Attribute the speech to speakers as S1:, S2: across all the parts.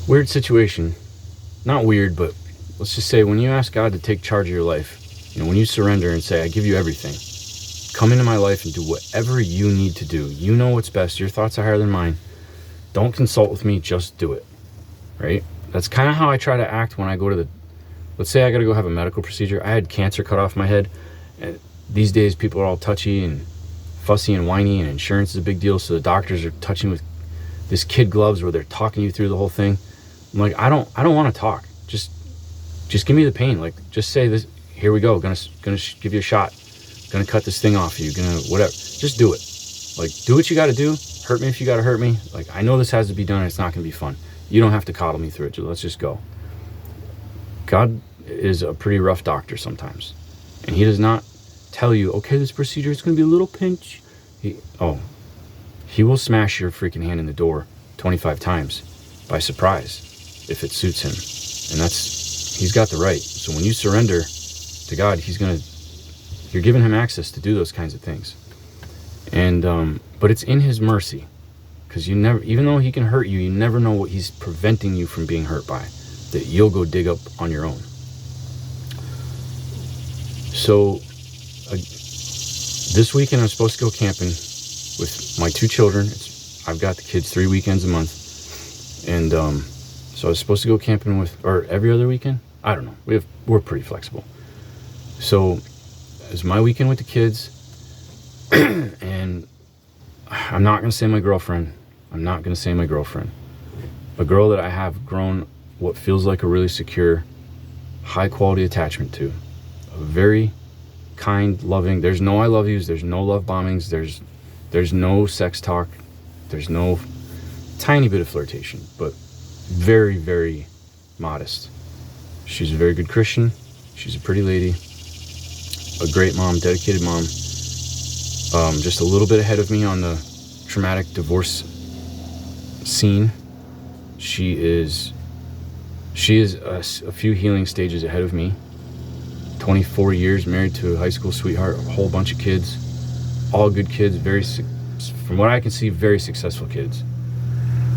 S1: Weird situation. Not weird, but let's just say when you ask God to take charge of your life, when you surrender and say, I give you everything, come into my life and do whatever you need to do. You know what's best. Your thoughts are higher than mine. Don't consult with me. Just do it. Right? That's kind of how I try to act when I go to let's say I got to go have a medical procedure. I had cancer cut off my head. And these days people are all touchy and fussy and whiny, and insurance is a big deal. So the doctors are touching with this kid gloves where they're talking you through the whole thing. I'm like, I don't want to talk. Just give me the pain. Like, just say this. Here we go. Gonna give you a shot. Gonna cut this thing off you. Gonna whatever. Just do it. Like, do what you got to do. Hurt me if you got to hurt me. Like, I know this has to be done. And it's not gonna be fun. You don't have to coddle me through it. Let's just go. God is a pretty rough doctor sometimes, and he does not tell you, okay, this procedure is gonna be a little pinch. He will smash your freaking hand in the door 25 times by surprise if it suits him. And he's got the right. So when you surrender to God, you're giving him access to do those kinds of things. And but it's in his mercy, because even though he can hurt you, you never know what he's preventing you from being hurt by, that you'll go dig up on your own. So this weekend I'm supposed to go camping with my 2 children. I've got the kids 3 weekends a month, and so I was supposed to go camping or every other weekend. I don't know. We're pretty flexible. So it's my weekend with the kids, and I'm not gonna say my girlfriend. I'm not gonna say my girlfriend. A girl that I have grown what feels like a really secure, high quality attachment to. A very kind, loving. There's no I love yous. There's no love bombings. There's no sex talk. There's no tiny bit of flirtation, but very, very modest. She's a very good Christian. She's a pretty lady, a great mom, dedicated mom. Just a little bit ahead of me on the traumatic divorce scene. She is a few healing stages ahead of me. 24 years married to a high school sweetheart, a whole bunch of kids, all good kids, from what I can see, very successful kids.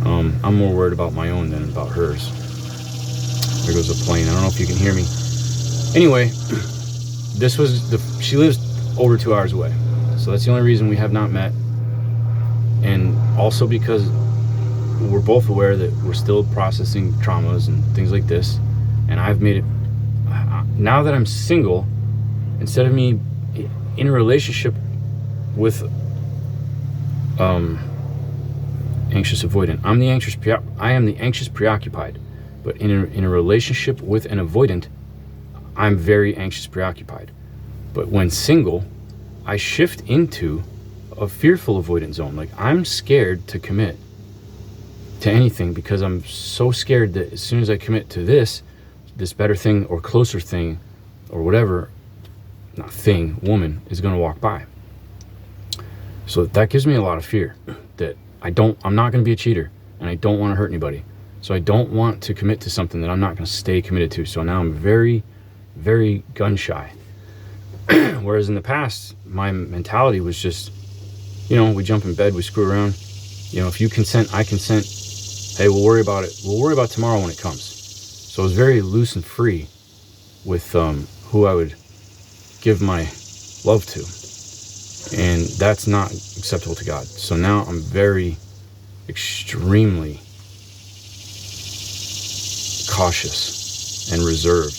S1: I'm more worried about my own than about hers. There goes a plane. I don't know if you can hear me. Anyway, she lives over 2 hours away. So that's the only reason we have not met. And also because we're both aware that we're still processing traumas and things like this. And I've made it, now that I'm single, instead of me in a relationship with anxious avoidant, I am the anxious preoccupied. But in a relationship with an avoidant, I'm very anxious preoccupied. But when single, I shift into a fearful avoidant zone. Like, I'm scared to commit to anything because I'm so scared that as soon as I commit to this better thing or closer thing or whatever, not thing, woman is going to walk by. So that gives me a lot of fear that I'm not going to be a cheater, and I don't want to hurt anybody. So I don't want to commit to something that I'm not going to stay committed to. So now I'm very, very gun shy. Whereas in the past, my mentality was just, we jump in bed, we screw around. If you consent, I consent. Hey, we'll worry about it. We'll worry about tomorrow when it comes. So I was very loose and free with who I would give my love to. And that's not acceptable to God. So now I'm very, extremely cautious and reserved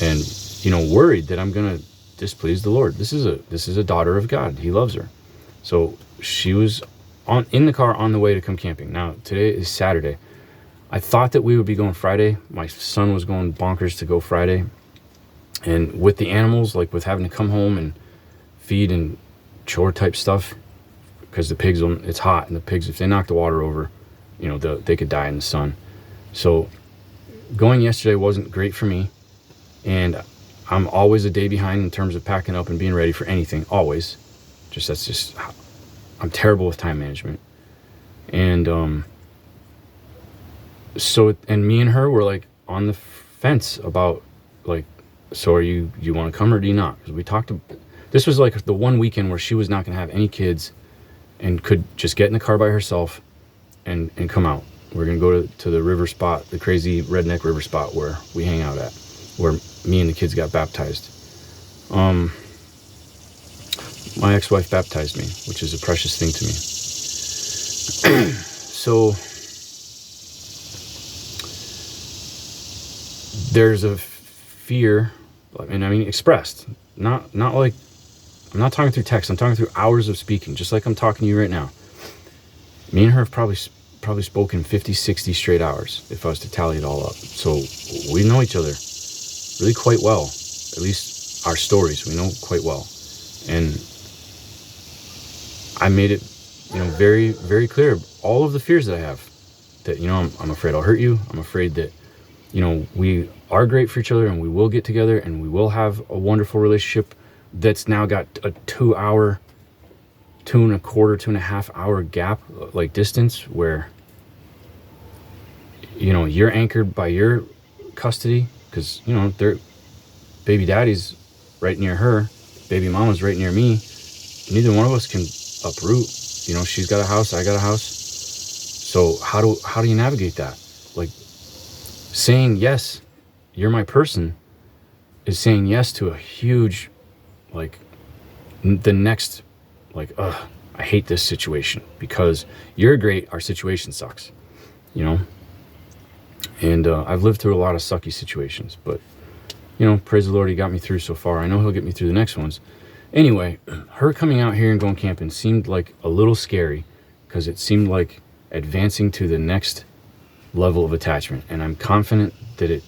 S1: and, worried that I'm going to displease the Lord. This is a daughter of God. He loves her. So she was in the car on the way to come camping. Now, today is Saturday. I thought that we would be going Friday. My son was going bonkers to go Friday. And with the animals, like with having to come home and feed and chore type stuff, because the pigs, it's hot, and the pigs, if they knock the water over, they could die in the sun. So going yesterday wasn't great for me. And I'm always a day behind in terms of packing up and being ready for anything, always. I'm terrible with time management. And and me and her were like on the fence about like, so are you want to come or do you not? Because we talked, this was like the one weekend where she was not going to have any kids and could just get in the car by herself and come out. We're going to go to the river spot, the crazy redneck river spot where we hang out at, where me and the kids got baptized. My ex-wife baptized me, which is a precious thing to me. So there's a fear, expressed, not like, I'm not talking through text, I'm talking through hours of speaking, just like I'm talking to you right now. Me and her have probably spoken 50, 60 straight hours, if I was to tally it all up. So we know each other really quite well, at least our stories, we know quite well. And I made it, very, very clear, all of the fears that I have, that, I'm afraid I'll hurt you. I'm afraid that, we are great for each other and we will get together and we will have a wonderful relationship that's now got a 2 hour, 2.25, 2.5 hour gap, like distance, where, you're anchored by your custody because, they're, baby daddy's right near her, baby mama's right near me. Neither one of us can uproot. She's got a house, I got a house. So how do you navigate that? Like, saying yes, you're my person, is saying yes to a huge, like, the next, like, I hate this situation because you're great, our situation sucks, And I've lived through a lot of sucky situations, but, praise the Lord, he got me through so far. I know he'll get me through the next ones. Anyway, her coming out here and going camping seemed like a little scary because it seemed like advancing to the next level of attachment, and I'm confident that it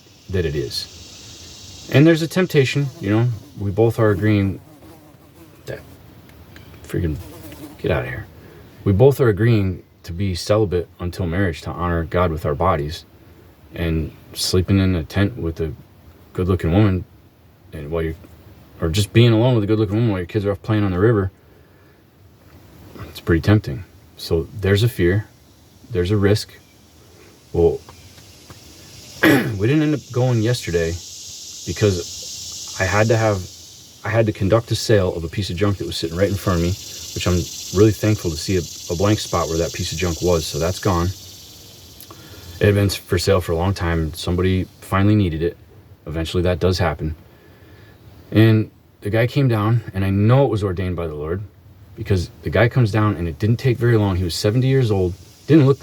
S1: is. And there's a temptation, we both are agreeing that freaking get out of here. We both are agreeing to be celibate until marriage, to honor God with our bodies, and sleeping in a tent with a good-looking woman, and or just being alone with a good-looking woman while your kids are off playing on the river. It's pretty tempting. So there's a fear, there's a risk. Well, we didn't end up going yesterday because I had to conduct a sale of a piece of junk that was sitting right in front of me, which I'm really thankful to see a blank spot where that piece of junk was. So that's gone. It had been for sale for a long time. Somebody finally needed it. Eventually that does happen. And the guy came down, and I know it was ordained by the Lord, because the guy comes down, and it didn't take very long. He was 70 years old. He didn't look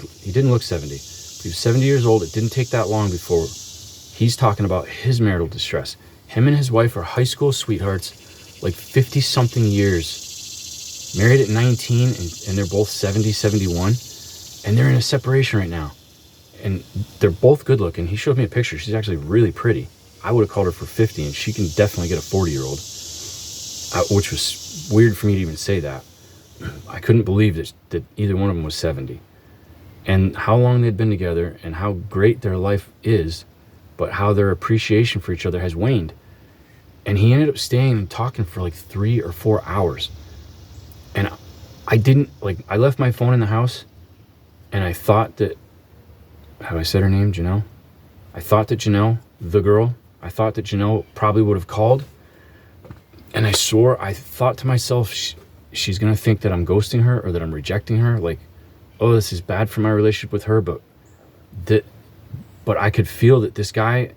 S1: 70. He was 70 years old. It didn't take that long before he's talking about his marital distress. Him and his wife are high school sweethearts, like 50-something years, married at 19, and they're both 70, 71, and they're in a separation right now. And they're both good looking. He showed me a picture. She's actually really pretty. I would have called her for 50, and she can definitely get a 40-year-old, which was weird for me to even say that. I couldn't believe that either one of them was 70. And how long they'd been together and how great their life is, but how their appreciation for each other has waned. And he ended up staying and talking for like 3 or 4 hours. And I left my phone in the house, and I thought that, have I said her name, Janelle? I thought that Janelle, the girl, I thought that Janelle probably would have called. And I thought to myself, she's going to think that I'm ghosting her or that I'm rejecting her. Like, oh, this is bad for my relationship with her. But I could feel that this guy,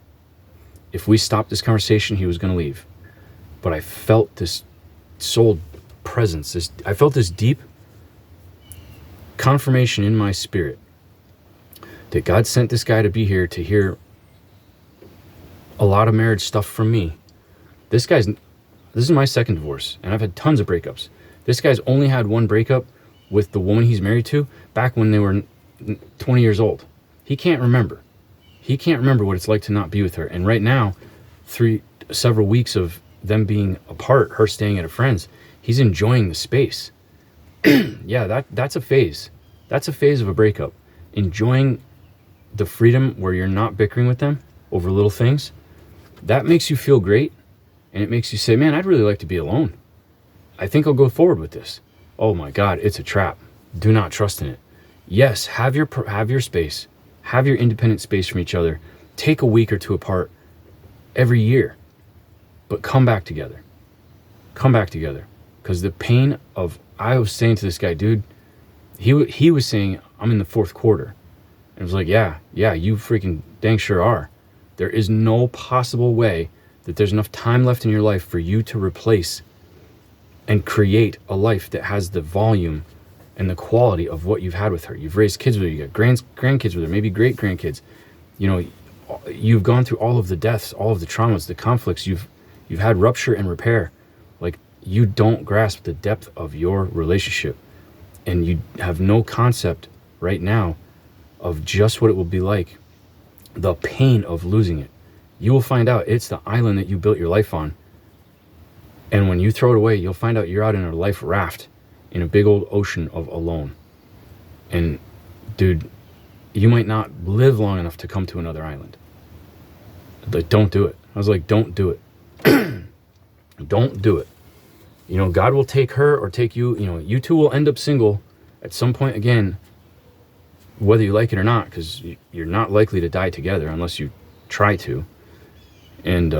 S1: if we stopped this conversation, he was going to leave. But I felt this soul presence. I felt this deep confirmation in my spirit that God sent this guy to be here to hear a lot of marriage stuff from me. This is my second divorce, and I've had tons of breakups. This guy's only had one breakup with the woman he's married to back when they were 20 years old. He can't remember. He can't remember what it's like to not be with her. And right now, several weeks of them being apart, her staying at a friend's, he's enjoying the space. Yeah, that's a phase. That's a phase of a breakup. Enjoying the freedom where you're not bickering with them over little things. That makes you feel great, and it makes you say, man, I'd really like to be alone. I think I'll go forward with this. Oh my God, it's a trap. Do not trust in it. Yes, have your space. Have your independent space from each other. Take a week or two apart every year, but come back together. Come back together. Because the pain of, I was saying to this guy, dude, he was saying, I'm in the fourth quarter. And it was like, yeah, you freaking dang sure are. There is no possible way that there's enough time left in your life for you to replace and create a life that has the volume and the quality of what you've had with her. You've raised kids with her, you got grandkids with her, maybe great grandkids. You know, you've gone through all of the deaths, all of the traumas, the conflicts. You've had rupture and repair. Like, you don't grasp the depth of your relationship, and you have no concept right now of just what it will be like, the pain of losing it. You will find out it's the island that you built your life on. And when you throw it away, you'll find out you're out in a life raft in a big old ocean of alone. And dude, you might not live long enough to come to another island. Like, don't do it. I was like, don't do it. Don't do it. You know, God will take her or take you. You know, you two will end up single at some point again, whether you like it or not, because you're not likely to die together unless you try to. And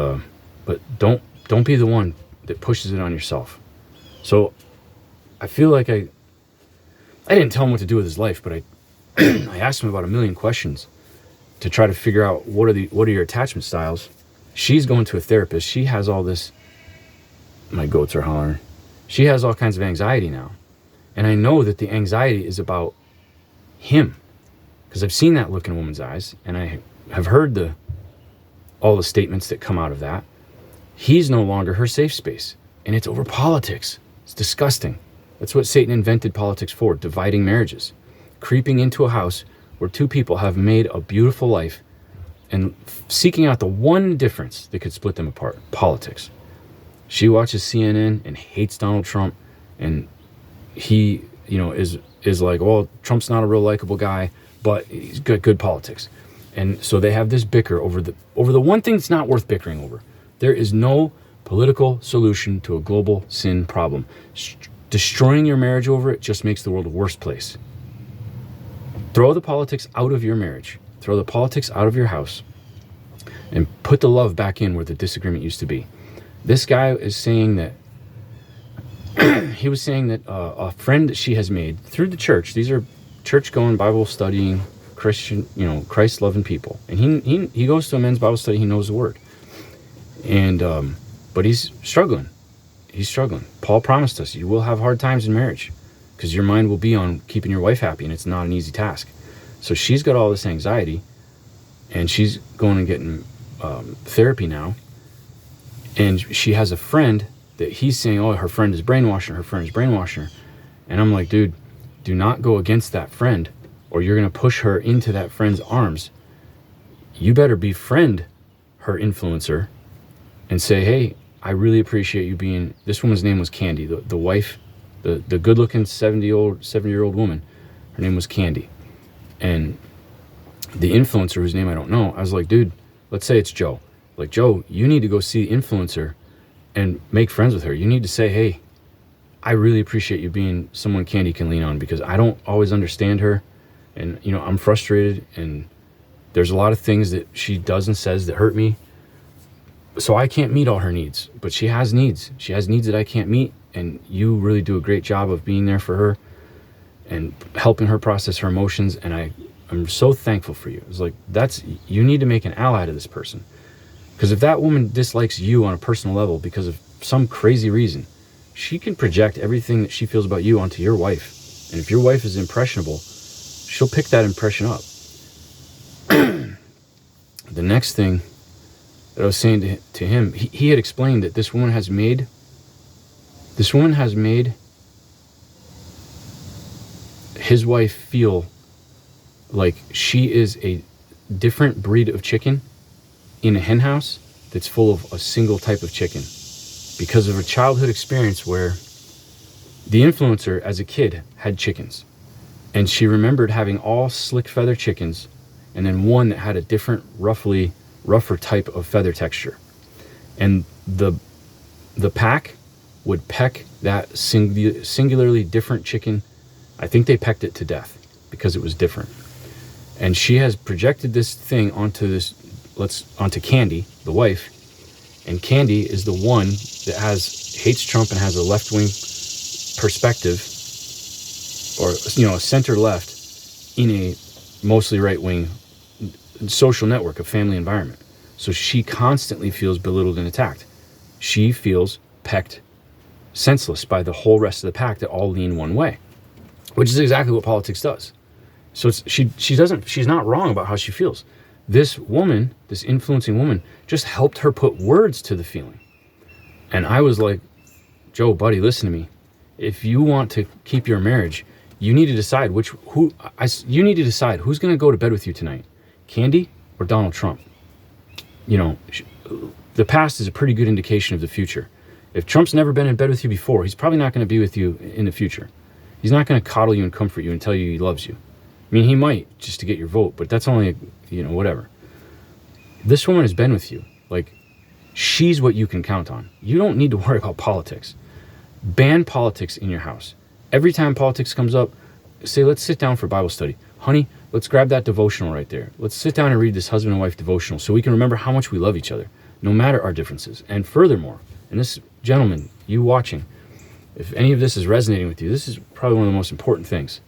S1: but don't be the one that pushes it on yourself. So I feel like I didn't tell him what to do with his life, but I I asked him about a million questions to try to figure out what are your attachment styles. She's going to a therapist. She has all this. My goats are hollering. She has all kinds of anxiety now. And I know that the anxiety is about him, because I've seen that look in a woman's eyes, and I have heard all the statements that come out of that. He's no longer her safe space, and it's over politics. It's disgusting. That's what Satan invented politics for, dividing marriages, creeping into a house where two people have made a beautiful life and seeking out the one difference that could split them apart: politics. She watches CNN and hates Donald Trump, and he, you know, is like, well, Trump's not a real likable guy, but he's good politics. And so they have this bicker over the one thing that's not worth bickering over. There is no political solution to a global sin problem. Destroying your marriage over it just makes the world a worse place. Throw the politics out of your marriage. Throw the politics out of your house and put the love back in where the disagreement used to be. This guy is saying that he was saying that a friend that she has made through the church, these are church-going, Bible-studying, Christian, you know, Christ-loving people. And he goes to a men's Bible study, he knows the word. And but he's struggling. He's struggling. Paul promised us, you will have hard times in marriage because your mind will be on keeping your wife happy, and it's not an easy task. So she's got all this anxiety, and she's going and getting therapy now. And she has a friend that he's saying, oh, her friend is brainwashing her. And I'm like, dude, do not go against that friend, or you're going to push her into that friend's arms. You better befriend her influencer and say, hey, I really appreciate you being, this woman's name was Candy, the wife, the good-looking 70-year-old woman. Her name was Candy. And the influencer, whose name I don't know, I was like, dude, let's say it's Joe. Like, Joe, you need to go see the influencer and make friends with her. You need to say, hey, I really appreciate you being someone Candy can lean on, because I don't always understand her. And, you know, I'm frustrated, and there's a lot of things that she does and says that hurt me. So I can't meet all her needs, but she has needs. She has needs that I can't meet, and you really do a great job of being there for her and helping her process her emotions. And I'm so thankful for you. It's like, you need to make an ally to this person. Because if that woman dislikes you on a personal level because of some crazy reason, she can project everything that she feels about you onto your wife. And if your wife is impressionable, she'll pick that impression up. The next thing that I was saying to him, he had explained that this woman has made his wife feel like she is a different breed of chicken in a hen house that's full of a single type of chicken, because of a childhood experience where the influencer as a kid had chickens, and she remembered having all slick feather chickens and then one that had a different rougher type of feather texture, and the pack would peck that singularly different chicken. I think they pecked it to death because it was different. And she has projected this thing onto Candy, the wife, and Candy is the one that hates Trump and has a left-wing perspective, or, you know, a center left in a mostly right-wing social network, a family environment. So she constantly feels belittled and attacked. She feels pecked senseless by the whole rest of the pack that all lean one way, which is exactly what politics does. So she's not wrong about how she feels. This woman, this influencing woman, just helped her put words to the feeling. And I was like, Joe, buddy, listen to me. If you want to keep your marriage, you need to decide you need to decide who's going to go to bed with you tonight, Candy or Donald Trump. You know, the past is a pretty good indication of the future. If Trump's never been in bed with you before, he's probably not going to be with you in the future. He's not going to coddle you and comfort you and tell you he loves you. I mean, he might just to get your vote, but that's only, whatever. This woman has been with you. Like, she's what you can count on. You don't need to worry about politics. Ban politics in your house. Every time politics comes up, say, let's sit down for Bible study. Honey, let's grab that devotional right there. Let's sit down and read this husband and wife devotional so we can remember how much we love each other, no matter our differences. And furthermore, and this, gentleman, you watching, if any of this is resonating with you, this is probably one of the most important things.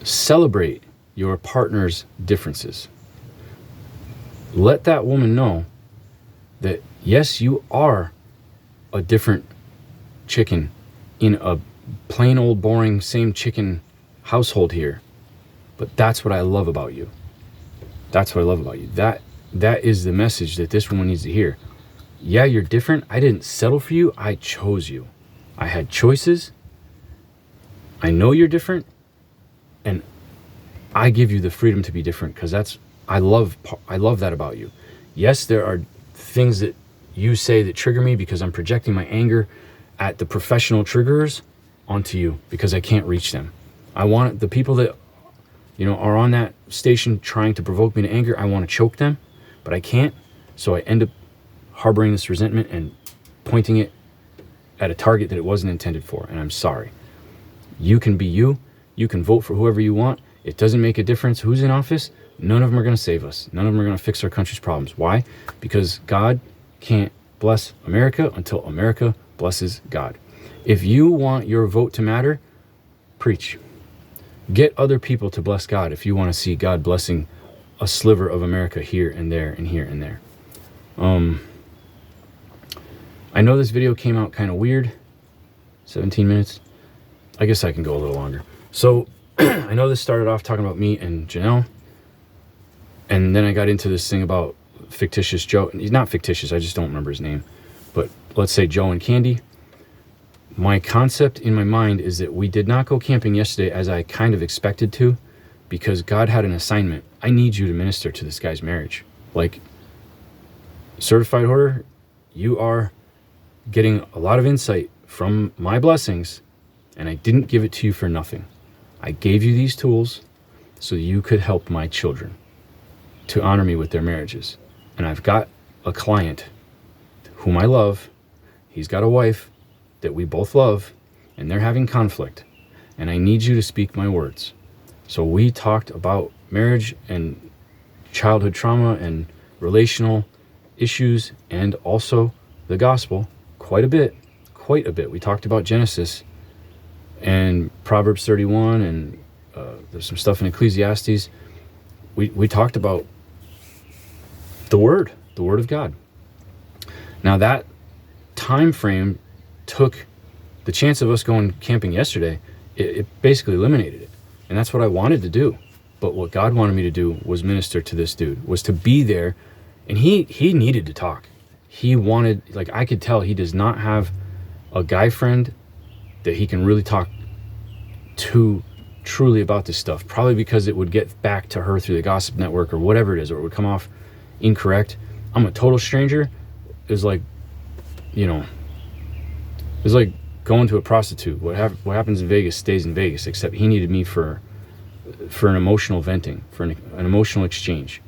S1: Celebrate your partner's differences. Let that woman know that, yes, you are a different chicken in a plain old boring same chicken household here, but that's what I love about you. That's what I love about you. That is the message that this woman needs to hear. Yeah, you're different. I didn't settle for you. I chose you. I had choices. I know you're different, and I give you the freedom to be different because I love that about you. Yes, there are things that you say that trigger me because I'm projecting my anger at the professional triggerers onto you because I can't reach them. I want the people that are on that station trying to provoke me to anger. I want to choke them, but I can't. So I end up harboring this resentment and pointing it at a target that it wasn't intended for. And I'm sorry. You can be you. You can vote for whoever you want. It doesn't make a difference who's in office. None of them are going to save us. None of them are going to fix our country's problems. Why? Because God can't bless America until America blesses God. If you want your vote to matter, preach. Get other people to bless God if you want to see God blessing a sliver of America here and there and here and there. I know this video came out kind of weird. 17 minutes. I guess I can go a little longer. So I know this started off talking about me and Janelle. And then I got into this thing about fictitious Joe. He's not fictitious. I just don't remember his name. But let's say Joe and Candy. My concept in my mind is that we did not go camping yesterday as I kind of expected to because God had an assignment. I need you to minister to this guy's marriage. Like, certified hoarder, you are getting a lot of insight from my blessings, and I didn't give it to you for nothing. I gave you these tools so you could help my children to honor me with their marriages. And I've got a client whom I love. He's got a wife that we both love, and they're having conflict. And I need you to speak my words. So we talked about marriage and childhood trauma and relational issues and also the gospel quite a bit. We talked about Genesis and Proverbs 31 and there's some stuff in Ecclesiastes. We talked about the Word of God. Now that time frame took the chance of us going camping yesterday, it basically eliminated it. And that's what I wanted to do. But what God wanted me to do was minister to this dude, was to be there. And he needed to talk. He wanted, like, I could tell he does not have a guy friend that he can really talk to truly about this stuff. Probably because it would get back to her through the gossip network or whatever it is, or it would come off incorrect. I'm a total stranger. It's like, it's like going to a prostitute. What happens in Vegas stays in Vegas, except he needed me for an emotional venting, for an emotional exchange.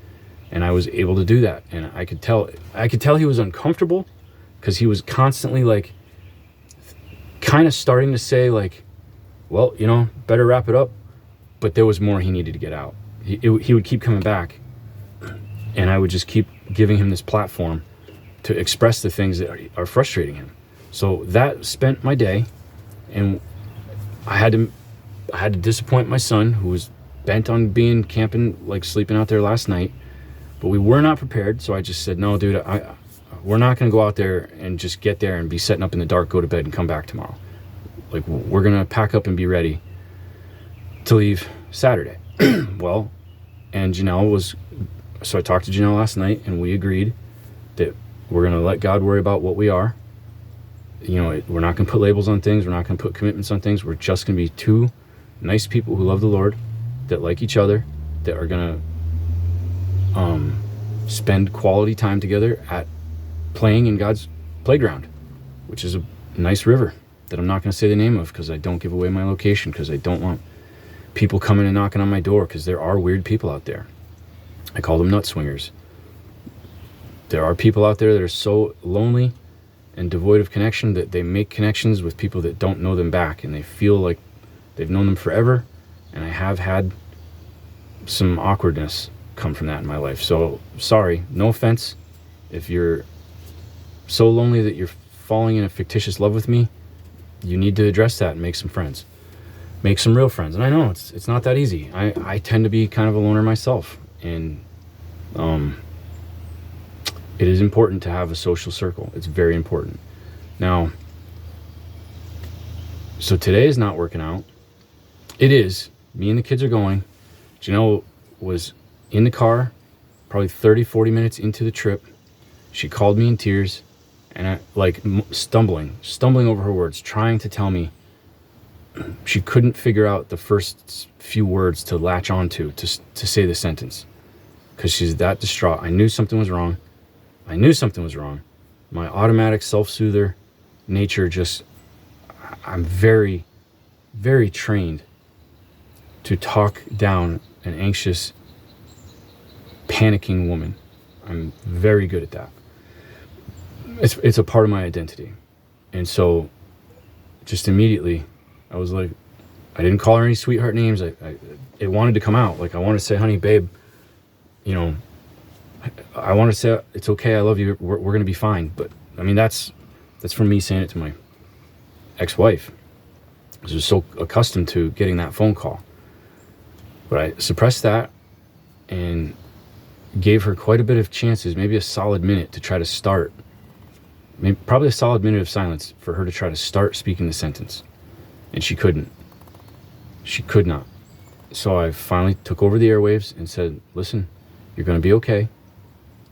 S1: And I was able to do that. And I could tell he was uncomfortable because he was constantly like kind of starting to say like, well, better wrap it up. But there was more he needed to get out. He would keep coming back, and I would just keep giving him this platform to express the things that are frustrating him. So that spent my day, and I had to disappoint my son, who was bent on being camping, like sleeping out there last night. But we were not prepared, so I just said, no, dude, we're not going to go out there and just get there and be setting up in the dark, go to bed, and come back tomorrow. Like, we're going to pack up and be ready to leave Saturday. Well, and so I talked to Janelle last night, and we agreed that we're going to let God worry about what we are. We're not going to put labels on things. We're not going to put commitments on things. We're just going to be two nice people who love the Lord, that like each other, that are going to spend quality time together at playing in God's playground, which is a nice river that I'm not going to say the name of because I don't give away my location, because I don't want people coming and knocking on my door, because there are weird people out there. I call them nut swingers. There are people out there that are so lonely and devoid of connection that they make connections with people that don't know them back, and they feel like they've known them forever. And I have had some awkwardness come from that in my life. So sorry, no offense. If you're so lonely that you're falling in a fictitious love with me, you need to address that and make some friends. Make some real friends. And I know it's not that easy. I tend to be kind of a loner myself, and it is important to have a social circle. It's very important. Now, so today is not working out. It is. Me and the kids are going. Janelle was in the car, probably 30, 40 minutes into the trip. She called me in tears, and I, like, stumbling over her words, trying to tell me she couldn't figure out the first few words to latch onto to say the sentence, because she's that distraught. I knew something was wrong. My automatic self-soother nature I'm very, very trained to talk down an anxious, panicking woman. I'm very good at that. It's a part of my identity. And so just immediately I was like, I didn't call her any sweetheart names. It wanted to come out. Like, I wanted to say, honey, babe, I want to say, it's okay, I love you, we're going to be fine. But I mean, that's from me saying it to my ex-wife. I was so accustomed to getting that phone call. But I suppressed that and gave her quite a bit of chances, maybe a solid minute to try to start. Probably a solid minute of silence for her to try to start speaking the sentence. And she couldn't. She could not. So I finally took over the airwaves and said, listen, you're going to be okay.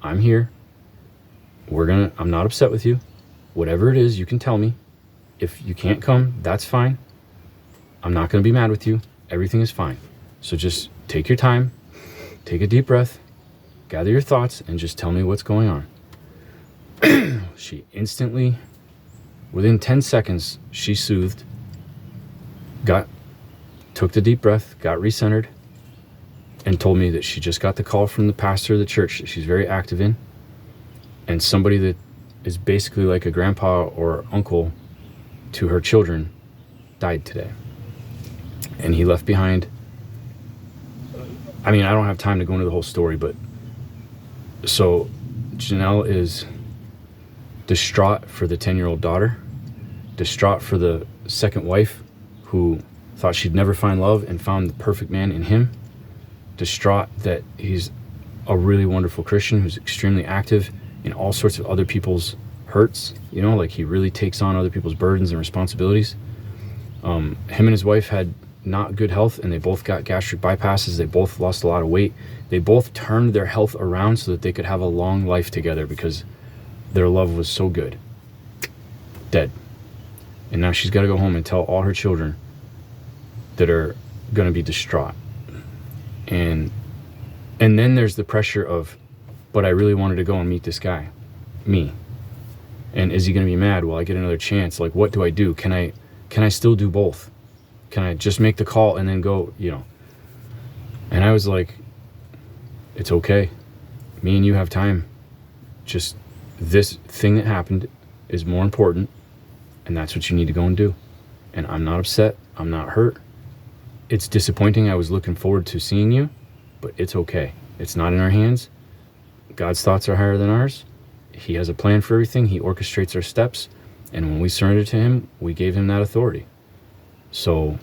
S1: I'm here. I'm not upset with you. Whatever it is, you can tell me. If you can't come, that's fine. I'm not going to be mad with you. Everything is fine. So just take your time, take a deep breath, gather your thoughts, and just tell me what's going on. She instantly, within 10 seconds, she soothed, took the deep breath, got recentered, and told me that she just got the call from the pastor of the church that she's very active in, and somebody that is basically like a grandpa or uncle to her children died today. And he left behind, I don't have time to go into the whole story, but so Janelle is distraught for the 10-year-old daughter, distraught for the second wife who thought she'd never find love and found the perfect man in him, distraught that he's a really wonderful Christian who's extremely active in all sorts of other people's hurts, like he really takes on other people's burdens and responsibilities. Him and his wife had not good health, and they both got gastric bypasses. They both lost a lot of weight. They both turned their health around so that they could have a long life together because their love was so good. Dead. And now she's got to go home and tell all her children that are going to be distraught. And then there's the pressure of, but I really wanted to go and meet this guy. Me. And is he going to be mad? Will I get another chance? Like, what do I do? Can I still do both? Can I just make the call and then go, And I was like, it's okay. Me and you have time. Just this thing that happened is more important, and that's what you need to go and do. And I'm not upset. I'm not hurt. It's disappointing. I was looking forward to seeing you, but it's okay. It's not in our hands. God's thoughts are higher than ours. He has a plan for everything. He orchestrates our steps. And when we surrender to him, we gave him that authority. So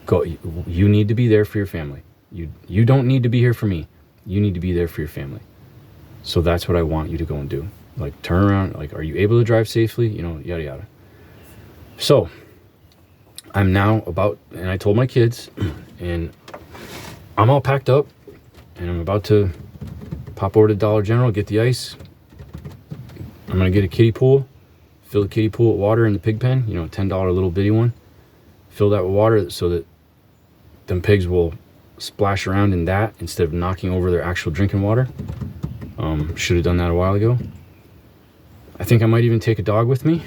S1: go. You need to be there for your family. You don't need to be here for me. You need to be there for your family. So that's what I want you to go and do. Like, turn around. Like, are you able to drive safely? You know, yada yada. So I'm now about, and I told my kids, and I'm all packed up, and I'm about to pop over to Dollar General, get the ice. I'm gonna get a kiddie pool, fill the kiddie pool with water in the pig pen, you know, a $10 little bitty one. Fill that with water so that them pigs will splash around in that instead of knocking over their actual drinking water. Should have done that a while ago. I think I might even take a dog with me,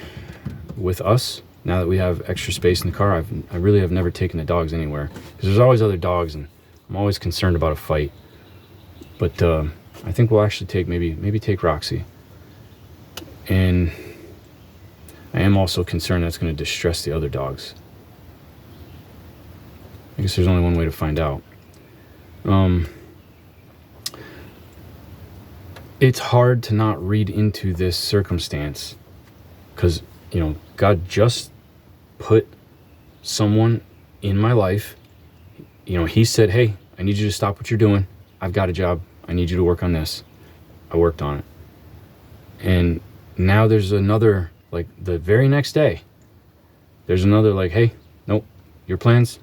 S1: with us, now that we have extra space in the car. I really have never taken the dogs anywhere because there's always other dogs, and I'm always concerned about a fight. But I think we'll actually take maybe take Roxy. And I am also concerned that's going to distress the other dogs. I guess there's only one way to find out. It's hard to not read into this circumstance because, you know, God just put someone in my life. You know, he said, hey, I need you to stop what you're doing. I've got a job. I need you to work on this. I worked on it. And now there's another, like the very next day, there's another like, hey, nope, your plans,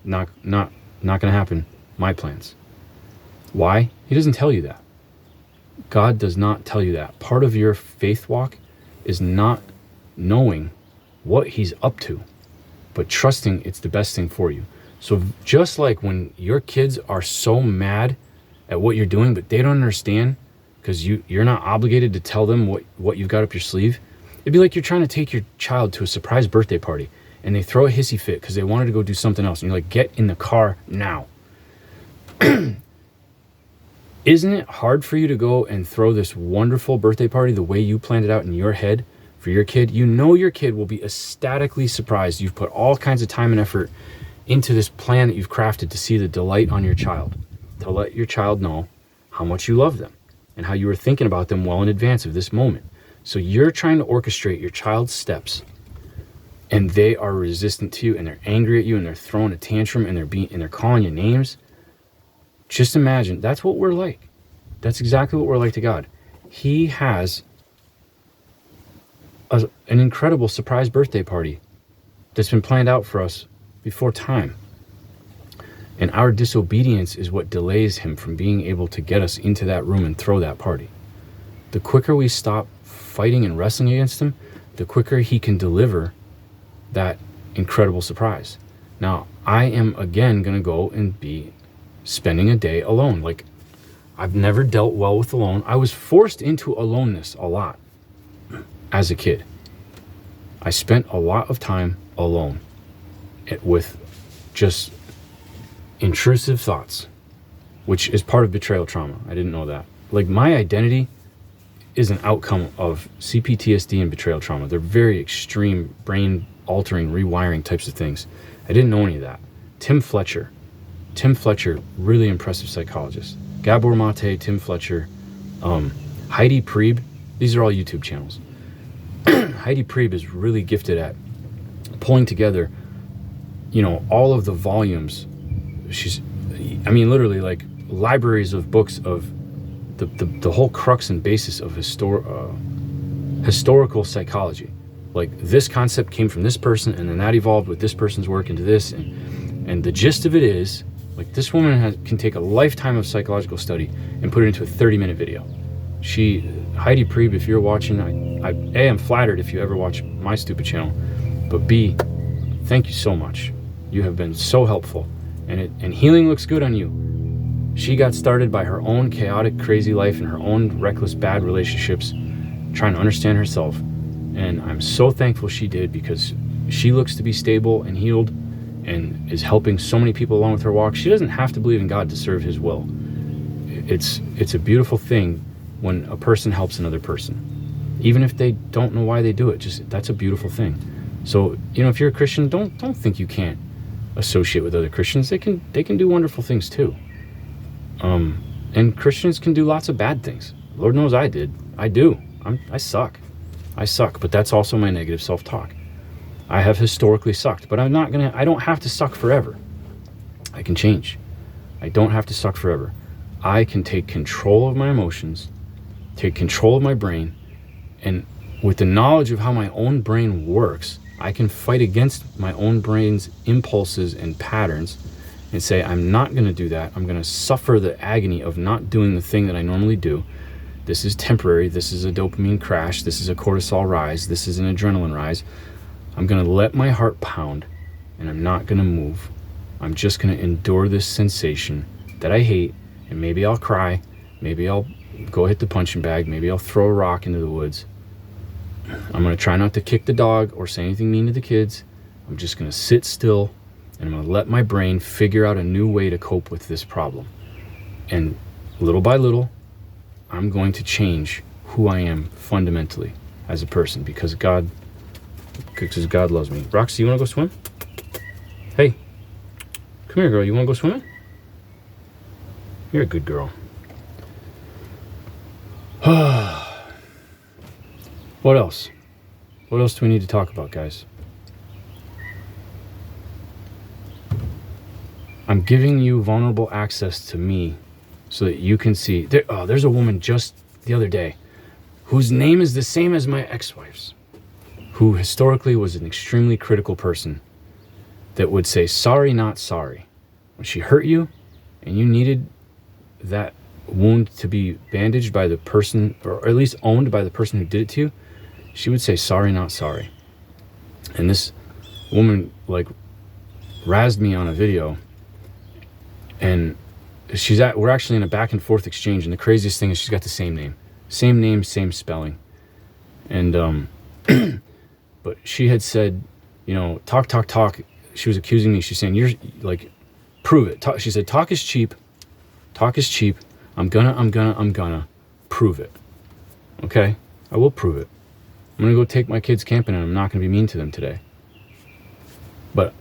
S1: not gonna happen. My plans. Why? He doesn't tell you that. God does not tell you that. Part of your faith walk is not knowing what he's up to, but trusting it's the best thing for you. So just like when your kids are so mad at what you're doing, but they don't understand because you're not obligated to tell them what you've got up your sleeve. It'd be like you're trying to take your child to a surprise birthday party and they throw a hissy fit because they wanted to go do something else. And you're like, get in the car now. Isn't it hard for you to go and throw this wonderful birthday party the way you planned it out in your head for your kid? You know your kid will be ecstatically surprised. You've put all kinds of time and effort into this plan that you've crafted to see the delight on your child, to let your child know how much you love them and how you were thinking about them well in advance of this moment. So you're trying to orchestrate your child's steps, and they are resistant to you, and they're angry at you, and they're throwing a tantrum, and they're calling you names. Just imagine, that's what we're like. That's exactly what we're like to God. He has an incredible surprise birthday party that's been planned out for us before time. And our disobedience is what delays him from being able to get us into that room and throw that party. The quicker we stop fighting and wrestling against him, the quicker he can deliver that incredible surprise. Now, I am again going to go and be spending a day alone. Like, I've never dealt well with alone. I was forced into aloneness a lot as a kid. I spent a lot of time alone with just intrusive thoughts, which is part of betrayal trauma. I didn't know that. Like, my identity is an outcome of CPTSD and betrayal trauma. They're very extreme, brain altering, rewiring types of things. I didn't know any of that. Tim Fletcher, really impressive psychologist. Gabor Mate, Tim Fletcher, Heidi Priebe. These are all YouTube channels. Heidi Priebe is really gifted at pulling together, you know, all of the volumes. Literally like libraries of books of the whole crux and basis of historical psychology. Like, this concept came from this person, and then that evolved with this person's work into this, and the gist of it is, like, this woman can take a lifetime of psychological study and put it into a 30-minute video. Heidi Priebe, if you're watching, I am flattered if you ever watch my stupid channel, but B, thank you so much. You have been so helpful, and healing looks good on you. She got started by her own chaotic, crazy life and her own reckless, bad relationships, trying to understand herself. And I'm so thankful she did, because she looks to be stable and healed and is helping so many people along with her walk. She doesn't have to believe in God to serve his will. It's a beautiful thing when a person helps another person, even if they don't know why they do it. Just, that's a beautiful thing. So, you know, if you're a Christian, don't think you can't associate with other Christians. They can do wonderful things too. And Christians can do lots of bad things. Lord knows I did. I do. I suck. But that's also my negative self-talk. I have historically sucked, but I don't have to suck forever. I can change. I don't have to suck forever. I can take control of my emotions, take control of my brain, and with the knowledge of how my own brain works, I can fight against my own brain's impulses and patterns and say, I'm not going to do that. I'm going to suffer the agony of not doing the thing that I normally do. This is temporary. This is a dopamine crash. This is a cortisol rise. This is an adrenaline rise. I'm going to let my heart pound, and I'm not going to move. I'm just going to endure this sensation that I hate, and maybe I'll cry. Maybe I'll go hit the punching bag. Maybe I'll throw a rock into the woods. I'm going to try not to kick the dog or say anything mean to the kids. I'm just going to sit still, and I'm going to let my brain figure out a new way to cope with this problem. And little by little, I'm going to change who I am fundamentally as a person because God loves me. Roxy, you want to go swim? Hey, come here, girl. You want to go swimming? You're a good girl. What else? What else do we need to talk about, guys? I'm giving you vulnerable access to me so that you can see. There's a woman just the other day whose name is the same as my ex-wife's, who historically was an extremely critical person that would say, sorry, not sorry. When she hurt you and you needed that wound to be bandaged by the person, or at least owned by the person who did it to you, she would say, sorry, not sorry. And this woman like razzed me on a video, and we're actually in a back and forth exchange, and the craziest thing is she's got the same name, same spelling. And but she had said, talk. She was accusing me. She's saying, you're like, prove it. She said, talk is cheap. I'm gonna prove it. Okay, I will prove it. I'm gonna go take my kids camping, and I'm not gonna be mean to them today. But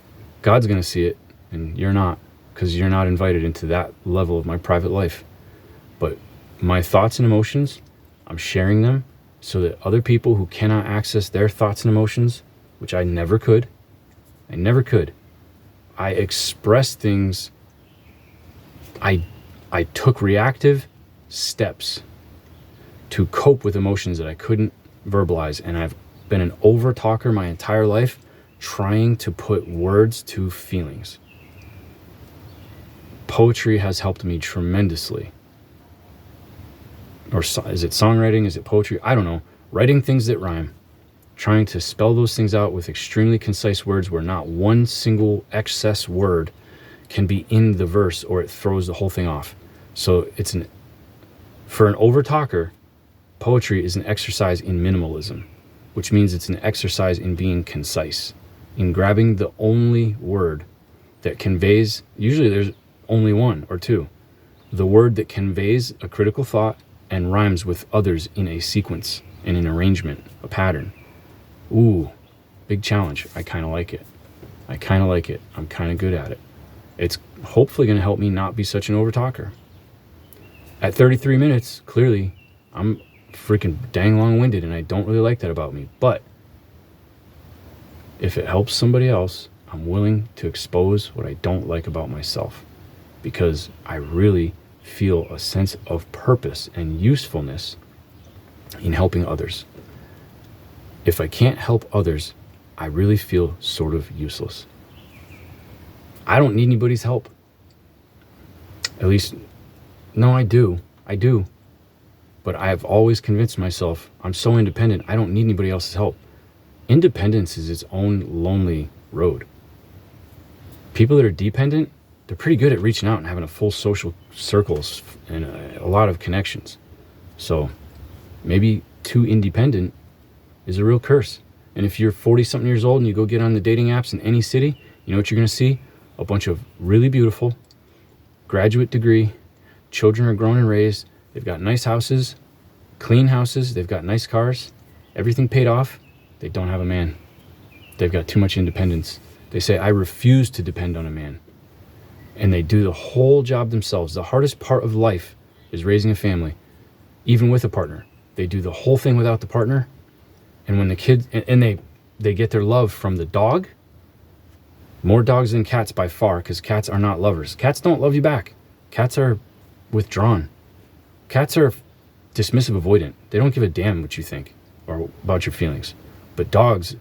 S1: God's gonna see it, and you're not, because you're not invited into that level of my private life. But my thoughts and emotions, I'm sharing them so that other people who cannot access their thoughts and emotions, which I never could, I expressed things. I took reactive steps to cope with emotions that I couldn't verbalize, and I've been an over talker my entire life, trying to put words to feelings. Poetry has helped me tremendously. Or is it songwriting? Is it poetry? I don't know. Writing things that rhyme, trying to spell those things out with extremely concise words where not one single excess word can be in the verse or it throws the whole thing off. So for an over talker, poetry is an exercise in minimalism, which means it's an exercise in being concise, in grabbing the only word that conveys, usually there's only one or two, the word that conveys a critical thought and rhymes with others in a sequence, in an arrangement, a pattern. Ooh, big challenge. I kind of like it. I'm kind of good at it. It's hopefully going to help me not be such an over talker. At 33 minutes, clearly, I'm freaking dang long-winded, and I don't really like that about me. But if it helps somebody else, I'm willing to expose what I don't like about myself, because I really feel a sense of purpose and usefulness in helping others. If I can't help others, I really feel sort of useless. I don't need anybody's help. At least, no, I do. But I've always convinced myself I'm so independent, I don't need anybody else's help. Independence is its own lonely road. People that are dependent, they're pretty good at reaching out and having a full social circles and a lot of connections. So maybe too independent is a real curse. And if you're 40-something years old and you go get on the dating apps in any city, you know what you're going to see? A bunch of really beautiful, graduate degree, children are grown and raised, they've got nice houses, clean houses, they've got nice cars, everything paid off. They don't have a man. They've got too much independence. They say, I refuse to depend on a man. And they do the whole job themselves. The hardest part of life is raising a family, even with a partner. They do the whole thing without the partner. And when the kids, and they they get their love from the dog. More dogs than cats by far, because cats are not lovers. Cats don't love you back. Cats are withdrawn. Cats are dismissive, avoidant. They don't give a damn what you think or about your feelings. But dogs,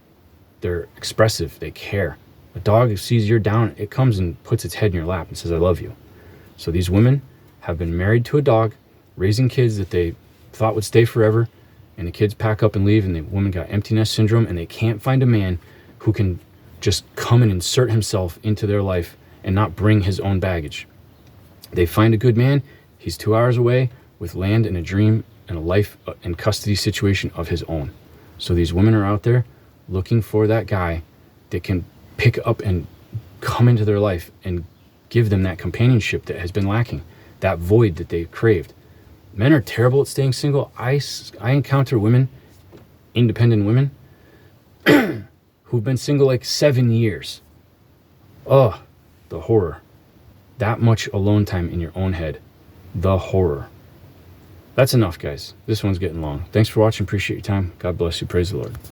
S1: they're expressive. They care. A dog sees you're down, it comes and puts its head in your lap and says, I love you. So these women have been married to a dog, raising kids that they thought would stay forever, and the kids pack up and leave, and the woman got empty nest syndrome, and they can't find a man who can just come and insert himself into their life and not bring his own baggage. They find a good man, he's 2 hours away with land and a dream and a life and custody situation of his own. So these women are out there looking for that guy that can pick up and come into their life and give them that companionship that has been lacking, that void that they craved. Men are terrible at staying single. I encounter women, independent women, who've been single like 7 years. Oh, the horror. That much alone time in your own head. The horror. That's enough, guys. This one's getting long. Thanks for watching. Appreciate your time. God bless you. Praise the Lord.